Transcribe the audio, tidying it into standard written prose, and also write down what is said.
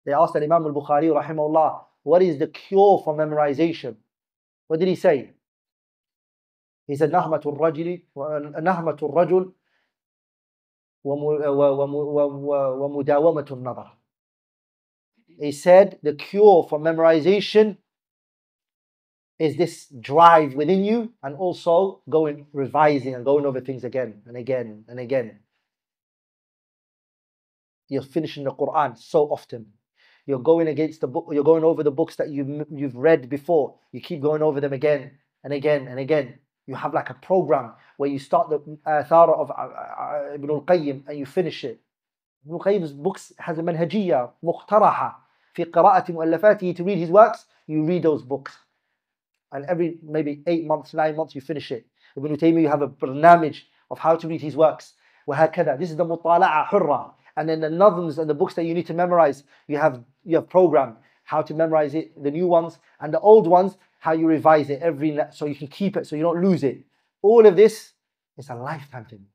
They asked Imam al-Bukhari rahimahullah, what is the cure for memorization? What did he say? He said, نهمة الرجل ومداومة النظر. He said the cure for memorization is this drive within you, and also revising and going over things again and again and again. You're finishing the Quran so often. You're going against the book. You're going over the books that you've read before. You keep going over them again and again and again. You have like a program where you start the Athara of Ibn al-Qayyim and you finish it. Ibn al-Qayyim's books has a manhajiyya مقترحة في قراءة مؤلفاته. To read his works, you read those books, and every maybe 8 months, 9 months, you finish it. Ibn Taymiyyah, you have a barnamij of how to read his works. وهكذا. This is the مطالعة حرة. And then the nazms and the books that you need to memorize, you have program how to memorize it, the new ones, and the old ones, how you revise it so you can keep it, so you don't lose it. All of this is a lifetime thing.